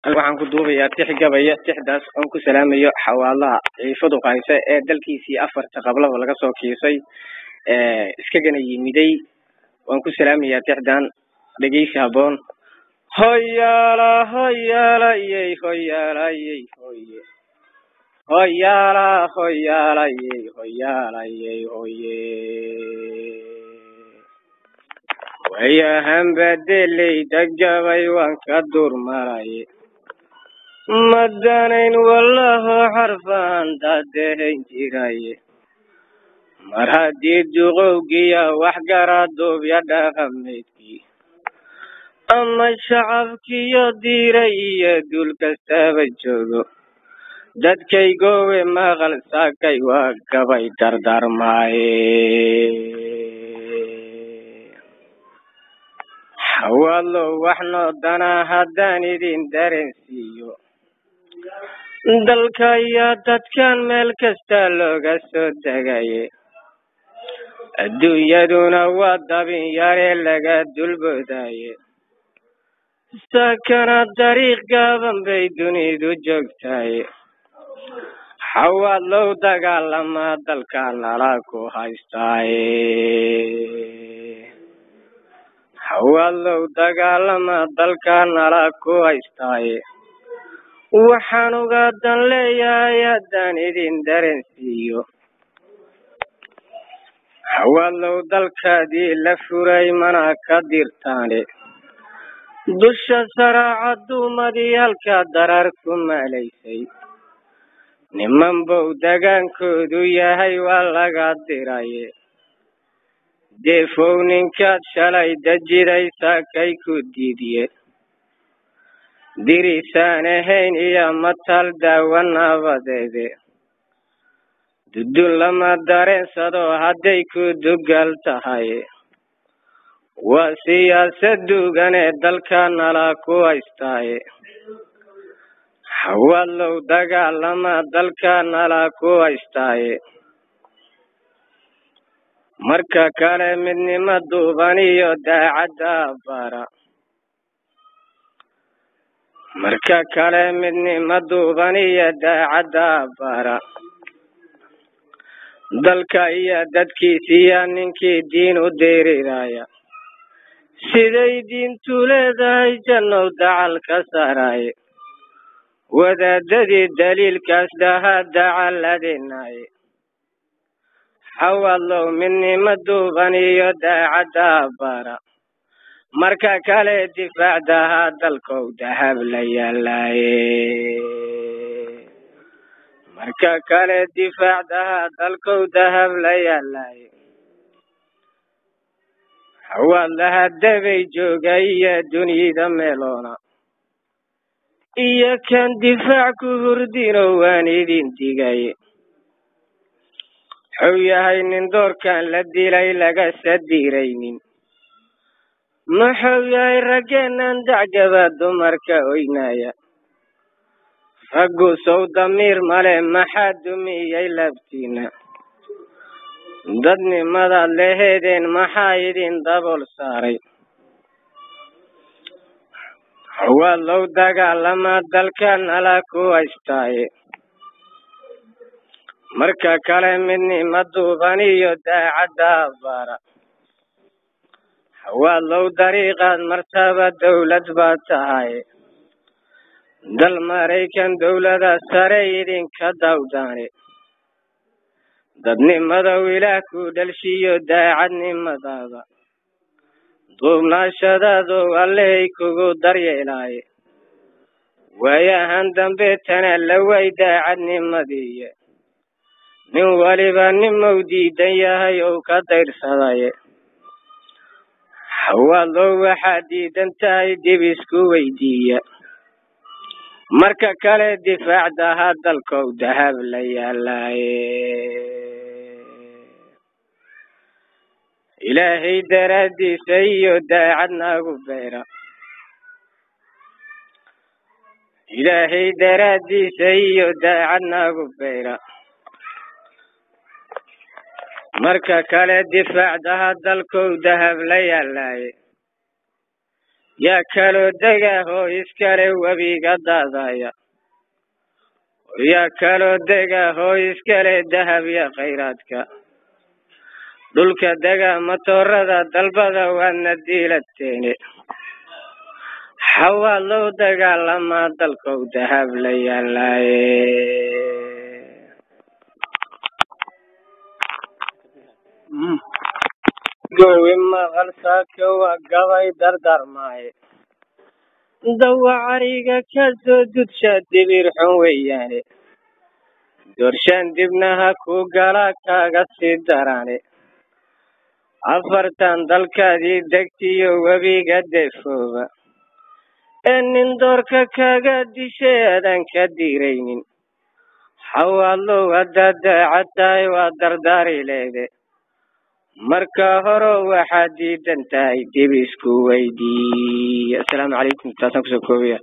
waxaan ku duubayaa tix gabaya tixdaas aan ku salaamayo xawaalaha ciifadu qaayse ee dalkiisii afarta qablaba laga soo kiisay iska gana yimiday waan ku salaamayaa tixdan dhageysi haboon hoyala hoyala yey hoyala yey hoye hoyala hoyala yey hoyala yey hoye waya hambadilay dagjabay waan ka durmaraye madanayn wallahu xarfan dadeyn jiraye mar haddii duqowgiya wax garaduubya dhaqameedkii ama shacabkiyo diiray iyo dul kastaba joogo dadkaygowe maqal saakay waa gabay dardarmaaye xawalo waxno dana haddaan idin dareensiiyo dalka iyo dadkan meel kasta looga soo degaye adduunyaduna waa dabin yare laga dulboodaye sakana dariiq gaaban bay dunidu joogtaye xawalow dagaalama dalka nala ku haystaaye xawalow dagaalama dalka nala ku haystaaye waxaan uga dan leeyahay haddaan idin dareensiiyo xawalow dalkaadii la furay mana ka dirtaane dusha saraaca duumadii halkaa darar ku maalaysay niman bow dagaankoodu yahay waa laga diraye deefow ninkaad shalay dajiday saakay ku diidiye dirisaan ahayn iyo matal daawa nabadeede dudun lama dareensado hadday ku dugal tahay waa siyaasad duugan ee dalka nala ku haystaaye xawalow dagaalama dalka nala ku haystaaye marka kale midnimo duuban iyo daacadda bara marka kale midnimo duuban iyo daacadda bara dalka iyo dadkiisiya ninkii diin u deeriraya siday diintu leedahay jannow dacal ka saaraye wadaadadii daliilkaas dhahaa dacaladeenaye xawalow midnimo duuban iyo daacadda bara marka kale difaacdaha dalkow dahab la yaalaye marka kale difaacdaha dalkow dahab la yaalaye xawalaha dabay jooga iyo duniyada meeloona iyo kan difaac ku hurdino waan idin digaye wuxuu yahay nin doorkan la dilay laga sadiraynin muxuu yahay raggeenan dacjaba dumarka oynaya raggu sow damiir male maxaa dumiyey labtiina dadnimadaad leheedeen maxaa idin dabool saaray xawalow dagaalama dalka nala ku haystaaye marka kale midnimo duuban iyo daacadda bara xawalow dariiqaad martaba dawlad baad tahaye dal maraykan dawlada sare idinka dawdaane dadnimadow ilaah ku dhalshiyo daacadnimadaada duubnaashadaado allehay kugu daryeelaaye waayahan dambe tana la way daacadnimadiiye nin waliba nimou diidan yahay ou ka dayrsadaye xawalow waxaad diidan tahay dib isku weydiiya marka kale difaacdaha dalkow dahab la yaalaye ilaahay daraaddiisa iyo daacad nagu beera ilaahay daraaddiisa iyo daacad nagu beera marka kale difaacdaha dalkow dahab la yaalaye yaa kaloo degahoo iskale webiga daadaya yaa kaloo degahoo iskale dahab iyo khayraadka dhulka dega matoorada dalbada waadna diilateene xawaadlow dagaalamaa dalkow dahab la yaalaaye goowi maqal saaka waa gabay dardarmaaye dawacariga ka soo dudsha dibir xun weeyaane doorshaan dibnaha ku gala kaaga sii darane afartan dalkaadii degtiyo webiga defooba ee nin doorka kaga dishay aadan ka diraynin xawaadlow haddaad daacad tahay waa dardaari leede marka hore waxaad diidan tahay dib isku weydii. Assalaamu calaykum. taasaan kusoo koobaya.